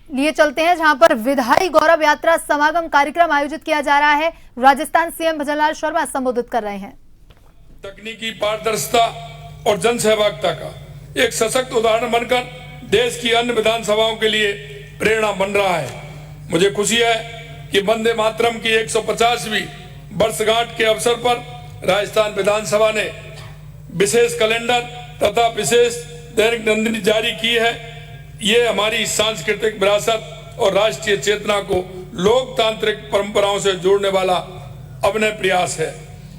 लिए चलते हैं, जहां पर विधायी गौरव यात्रा समागम कार्यक्रम आयोजित किया जा रहा है। राजस्थान सीएम भजनलाल शर्मा संबोधित कर रहे हैं। तकनीकी पारदर्शिता और जन सहभागिता का एक सशक्त उदाहरण बनकर देश की अन्य विधानसभाओं के लिए प्रेरणा बन रहा है। मुझे खुशी है कि वंदे मातरम की 150वीं वर्षगांठ के अवसर पर राजस्थान विधानसभा ने विशेष कैलेंडर तथा विशेष दैनिक नंदिनी जारी की है। ये हमारी सांस्कृतिक विरासत और राष्ट्रीय चेतना को लोकतांत्रिक परंपराओं से जोड़ने वाला अभिनव प्रयास है।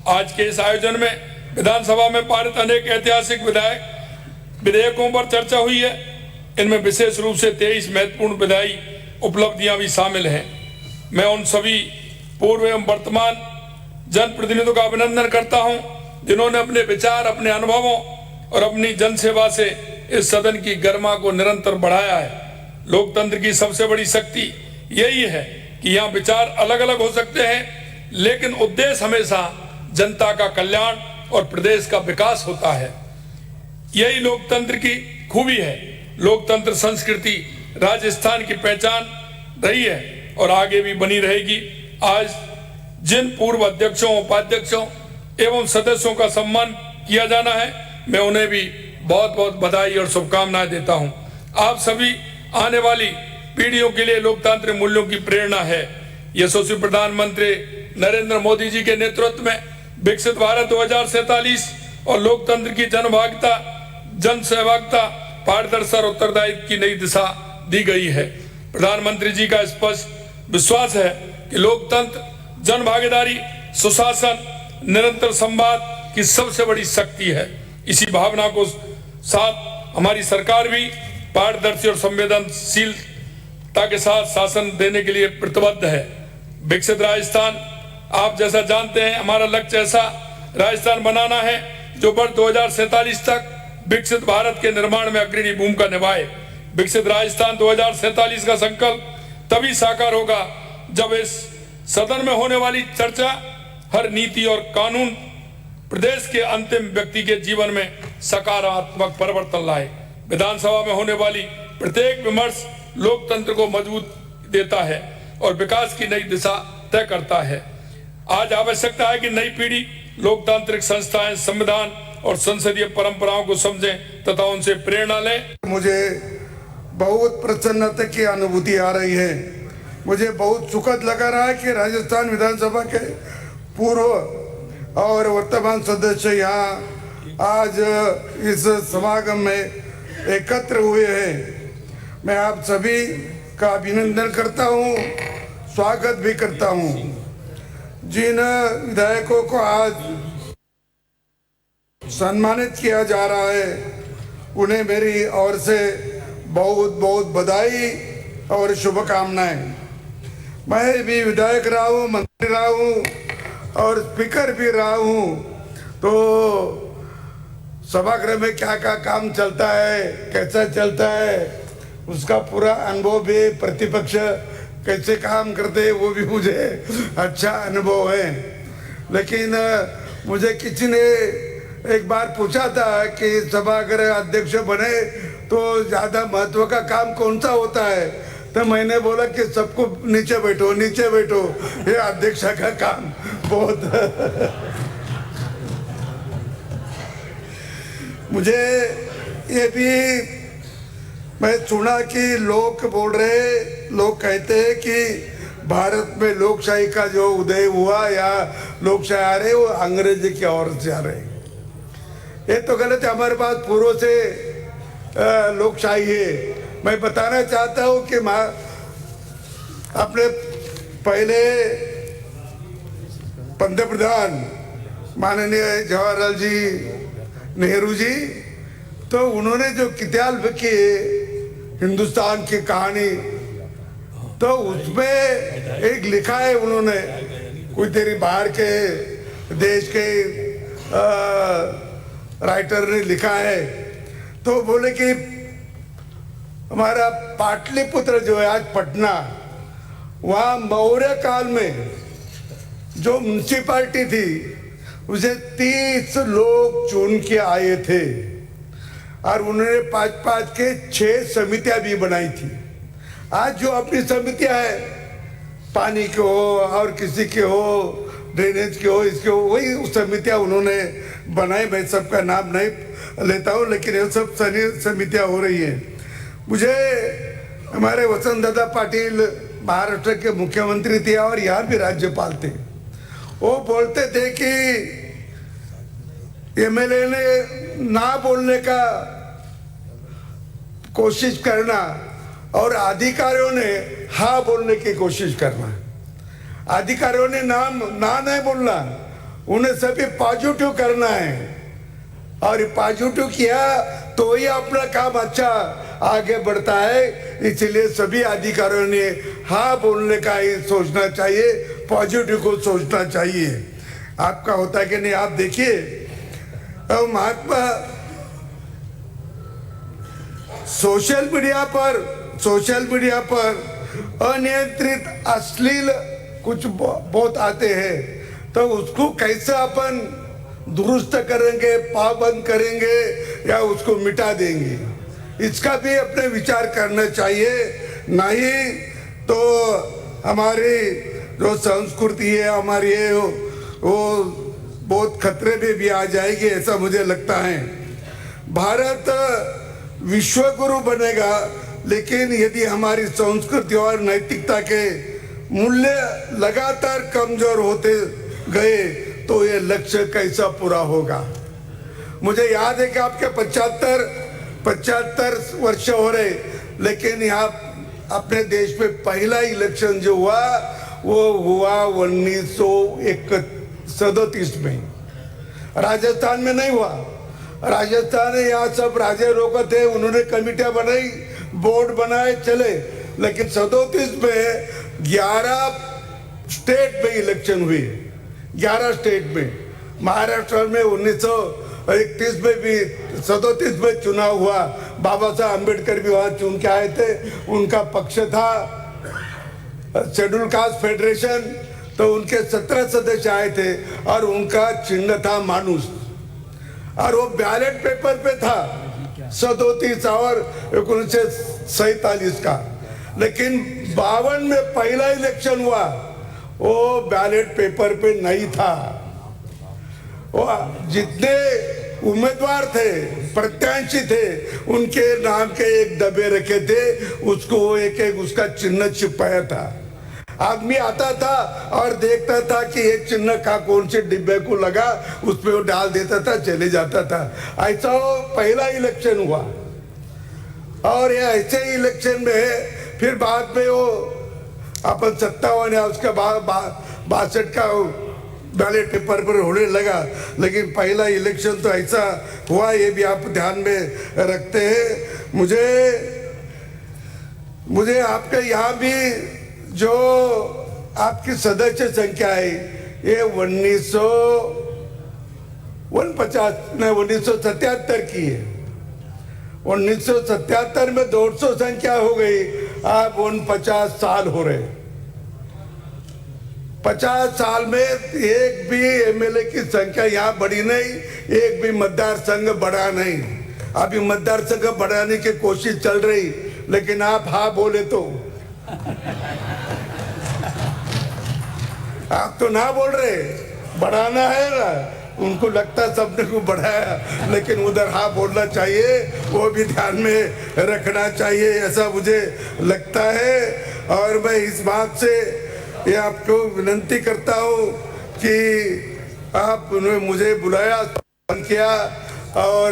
आज के इस आयोजन में विधानसभा में पारित अनेक ऐतिहासिक विधेयकों पर चर्चा हुई है। इनमें विशेष रूप से 23 महत्वपूर्ण विधायी उपलब्धियां भी शामिल हैं। मैं उन सभी पूर्व एवं वर्तमान जनप्रतिनिधियों का अभिनंदन करता हूं, जिन्होंने अपने विचार, अपने अनुभवों और अपनी जनसेवा से इस सदन की गरिमा को निरंतर बढ़ाया है। लोकतंत्र की सबसे बड़ी शक्ति यही है कि यहाँ विचार अलग अलग हो सकते हैं, लेकिन उद्देश्य हमेशा जनता का कल्याण और प्रदेश का विकास होता है। यही लोकतंत्र की खूबी है। लोकतंत्र संस्कृति राजस्थान की पहचान रही है और आगे भी बनी रहेगी। आज जिन पूर्व अध्यक्षों, उपाध्यक्षों एवं सदस्यों का सम्मान किया जाना है, मैं उन्हें भी बहुत बहुत बधाई और शुभकामनाएं देता हूं। आप सभी आने वाली पीढ़ियों के लिए लोकतांत्रिक मूल्यों की प्रेरणा है। यशस्वी प्रधानमंत्री नरेंद्र मोदी जी के नेतृत्व में विकसित भारत 2047 और लोकतंत्र की जनभागिता, जन सहभागिता, पारदर्शिता और उत्तरदायित्व की नई दिशा दी गई है। प्रधानमंत्री जी का स्पष्ट विश्वास है कि लोकतंत्र, जन भागीदारी, सुशासन, निरंतर संवाद की सबसे बड़ी शक्ति है। इसी भावना को साथ हमारी सरकार भी पारदर्शी और संवेदनशीलता के साथ शासन देने के लिए प्रतिबद्ध है। विकसित राजस्थान, आप जैसा जानते हैं, हमारा लक्ष्य ऐसा राजस्थान बनाना है जो वर्ष 2047 तक विकसित भारत के निर्माण में अग्रणी भूमिका निभाए। विकसित राजस्थान 2047 का संकल्प तभी साकार होगा जब इस सदन में होने वाली चर्चा हर नीति और कानून प्रदेश के अंतिम व्यक्ति के जीवन में सकारात्मक परिवर्तन लाए। विधानसभा में होने वाली प्रत्येक विमर्श लोकतंत्र को मजबूत देता है और विकास की नई दिशा तय करता है। आज आवश्यकता है कि नई पीढ़ी लोकतांत्रिक संस्थाएं, संविधान और संसदीय परंपराओं को समझें तथा उनसे प्रेरणा लें। मुझे बहुत प्रसन्नता की अनुभूति आ रही है। मुझे बहुत सुखद लगा रहा है कि राजस्थान विधानसभा के पूर्व और वर्तमान सदस्य यहाँ आज इस समागम में एकत्र हुए हैं। मैं आप सभी का अभिनंदन करता हूँ, स्वागत भी करता हूँ। जिन विधायकों को आज सम्मानित किया जा रहा है, उन्हें मेरी ओर से बहुत बहुत बधाई और शुभकामनाएं। मैं भी विधायक रहा हूँ, मंत्री रहा हूँ और स्पीकर भी रहा हूँ, तो सभागृह में क्या क्या काम चलता है, कैसा चलता है, उसका पूरा अनुभव भी, प्रतिपक्ष कैसे काम करते हैं वो भी मुझे अच्छा अनुभव है। लेकिन मुझे किसी ने एक बार पूछा था कि सभागृह अध्यक्ष बने तो ज़्यादा महत्व का काम कौन सा होता है, तो मैंने बोला कि सबको नीचे बैठो, नीचे बैठो, ये अध्यक्ष का काम बहुत मुझे ये भी मैं सुना कि लोग बोल रहे, लोग कहते हैं कि भारत में लोकशाही का जो उदय हुआ या लोकशाही आ रहे वो अंग्रेजी की ओर से आ रहे। ये तो गलत है। हमारे पास पूर्व से लोकशाही है। मैं बताना चाहता हूँ कि अपने पहले पंतप्रधान माननीय जवाहरलाल जी नेहरू जी, तो उन्होंने जो किताब लिखी हिंदुस्तान की कहानी, तो उसमें एक लिखा है उन्होंने, कोई तेरी बाहर के देश के राइटर ने लिखा है, तो बोले कि हमारा पाटलिपुत्र जो है आज पटना, वहाँ मौर्य काल में जो म्युनिसिपालिटी थी उसे 30 लोग चुन के आए थे और उन्होंने 5-5 के 6 समितियां भी बनाई थी। आज जो अपनी समितियां है, पानी के हो और किसी के हो, ड्रेनेज के हो, इसके हो, वही समितियां उन्होंने बनाई। मैं सबका नाम नहीं लेता हूँ, लेकिन ये सब समितियां हो रही हैं। मुझे हमारे वसंतदादा पाटिल महाराष्ट्र के मुख्यमंत्री थे और यहाँ भी राज्यपाल थे। वो बोलते थे कि एमएलए ने ना बोलने का कोशिश करना और अधिकारियों ने हाँ बोलने की कोशिश करना। अधिकारियों ने ना नहीं बोलना, उन्हें सभी पॉजिटिव करना है और पॉजिटिव किया तो ही अपना काम अच्छा आगे बढ़ता है। इसलिए सभी अधिकारियों ने हाँ बोलने का ही सोचना चाहिए, पॉजिटिव को सोचना चाहिए। आपका होता है कि नहीं? आप देखिए, महात्मा सोशल मीडिया पर अनियंत्रित अश्लील कुछ बहुत आते हैं, तो उसको कैसे अपन दुरुस्त करेंगे, पाबंद करेंगे या उसको मिटा देंगे, इसका भी अपने विचार करना चाहिए। नहीं तो हमारी जो संस्कृति है हमारी है वो बहुत खतरे में भी आ जाएगी, ऐसा मुझे लगता है। भारत विश्व गुरु बनेगा, लेकिन यदि हमारी संस्कृति और नैतिकता के मूल्य लगातार कमजोर होते गए तो ये लक्ष्य कैसा पूरा होगा। मुझे याद है कि आपके 75 वर्ष हो रहे, लेकिन यहाँ अपने देश में पहला इलेक्शन जो हुआ वो हुआ 1937 में। राजस्थान में नहीं हुआ। राजस्थान में यहाँ सब राजे लोग थे, उन्होंने कमेटियां बनाई, बोर्ड बनाए, चले। लेकिन 37 में 11 स्टेट में इलेक्शन हुई, 11 स्टेट में। महाराष्ट्र में 1931 में भी 37 में चुनाव हुआ। बाबा साहब अम्बेडकर भी वहां चुन के आए थे, उनका पक्ष था शेड्यूल कास्ट फेडरेशन, तो उनके 17 सदस्य आए थे और उनका चिन्ह था मानुष और वो बैलेट पेपर पे था 37 और 1947 का। लेकिन 52 में पहला इलेक्शन हुआ, वो बैलेट पेपर पे नहीं था। वो जितने उम्मीदवार थे, प्रत्याशी थे, उनके नाम के एक डब्बे रखे थे, उसको एक एक उसका चिन्ह छिपाया था। आदमी आता था और देखता था कि ये चिन्ह का कौन से डिब्बे को लगा, उसमें वो डाल देता था, चले जाता था। ऐसा वो पहला इलेक्शन हुआ। और ये ऐसे ही इलेक्शन में फिर बाद में वो अपन 57 या उसके बाद 62 का बैलेट पेपर पर होने लगा। लेकिन पहला इलेक्शन तो ऐसा हुआ, ये भी आप ध्यान में रखते हैं। मुझे आपके यहाँ भी जो आपकी सदस्य संख्या है ये 1977 की है। 1977 में 150 संख्या हो गई, अब 49 साल हो रहे। 50 साल में एक भी एमएलए की संख्या यहाँ बढ़ी नहीं, एक भी मतदार संघ बढ़ा नहीं। अभी मतदार संघ बढ़ाने की कोशिश चल रही, लेकिन आप हाँ बोले तो आप तो ना बोल रहे, बढ़ाना है ना। उनको लगता सबने को बढ़ाया, लेकिन उधर हाँ बोलना चाहिए, वो भी ध्यान में रखना चाहिए, ऐसा मुझे लगता है। और मैं इस बात से ये आपको विनती करता हूँ कि आपने मुझे बुलाया, किया और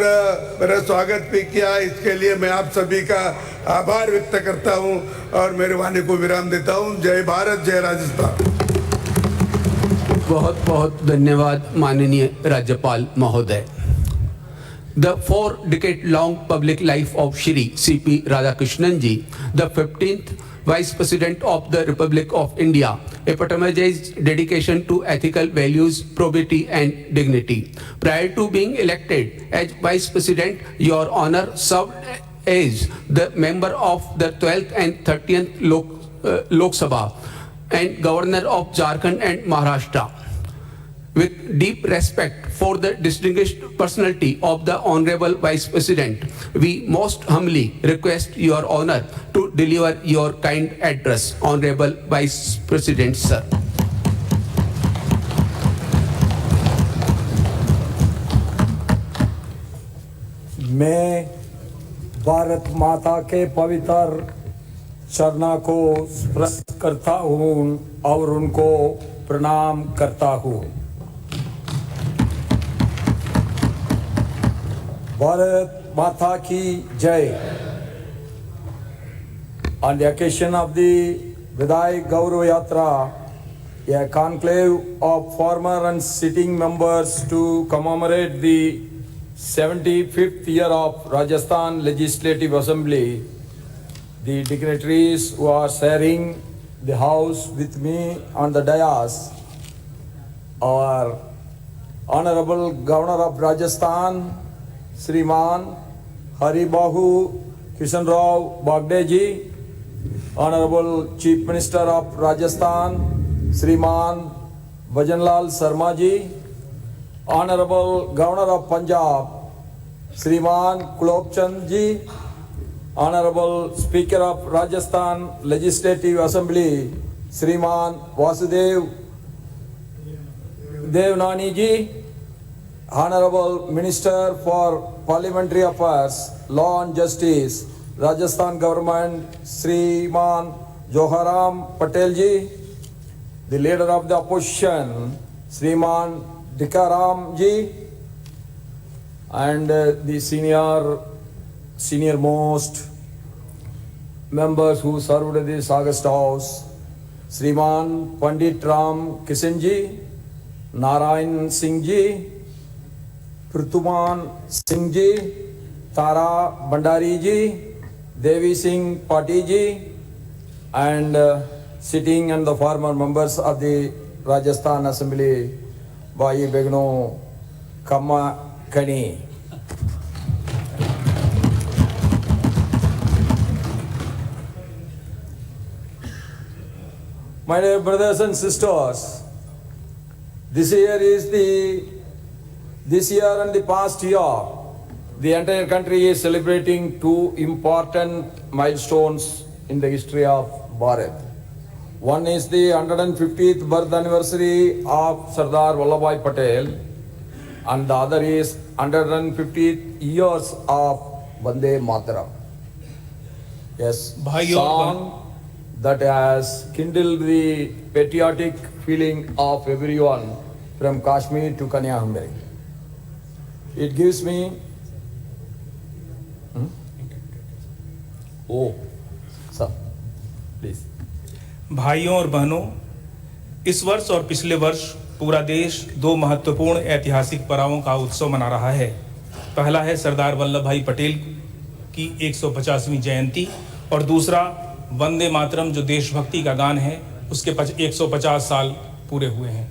मेरा स्वागत भी किया, इसके लिए मैं आप सभी का आभार व्यक्त करता हूँ और मेरे वाणी को विराम देता हूँ। जय भारत, जय राजस्थान। बहुत बहुत धन्यवाद माननीय राज्यपाल महोदय। The 4-decade-long public life of Shri C.P. Radhakrishnan ji, the 15th Vice President of the Republic of India, epitomized dedication to ethical values, probity and dignity. Prior to being elected as Vice President, Your Honor served as the member of the 12th and 30th Lok, Lok Sabha and Governor of Jharkhand and Maharashtra. With deep respect for the distinguished personality of the Honorable Vice President, we most humbly request Your Honor to deliver your kind address. Honorable Vice President, sir. मैं भारत माता के पवित्र चरणों को स्पर्श करता हूँ और उनको प्रणाम करता हूँ। भारत माता की जय। On the occasion of the Vidai Gaurav Yatra, a conclave of former and sitting members to commemorate the 75th year of Rajasthan Legislative Assembly, the dignitaries who are sharing the house with me on the dais, our Honorable Governor of Rajasthan, Shriman Haribahu Kishan Rao Bagde ji, Honorable Chief Minister of Rajasthan, Shriman Bhajanlal Sharma ji, Honorable Governor of Punjab, Shriman Kulok Chand ji, Honorable Speaker of Rajasthan Legislative Assembly, Shriman Vasudev Devnani ji, Honorable Minister for Parliamentary Affairs, Law and Justice, Rajasthan Government, Shriman Joharam Patel ji, the Leader of the Opposition, Shriman Dikaram ji, and the senior most members who served in this August House, Shriman Pandit Ram Kishan ji, Narayan Singh ji, Prituman Singh ji, Tara Bandari ji, Devi Singh Pati ji, and sitting and the former members of the Rajasthan Assembly, Bhai Begno Kamma Kani. My dear brothers and sisters, this year and the past year, the entire country is celebrating two important milestones in the history of Bharat. One is the 150th birth anniversary of Sardar Vallabhbhai Patel, and the other is 150 years of Vande Mataram. Yes, song that has kindled the patriotic feeling of everyone from Kashmir to Kanyakumari. It gives me Oh, sir, please. भाइयों और बहनों, इस वर्ष और पिछले वर्ष पूरा देश दो महत्वपूर्ण ऐतिहासिक पड़ावों का उत्सव मना रहा है। पहला है सरदार वल्लभ भाई पटेल की 150वीं जयंती और दूसरा वंदे मातरम जो देशभक्ति का गान है उसके 150 साल पूरे हुए हैं।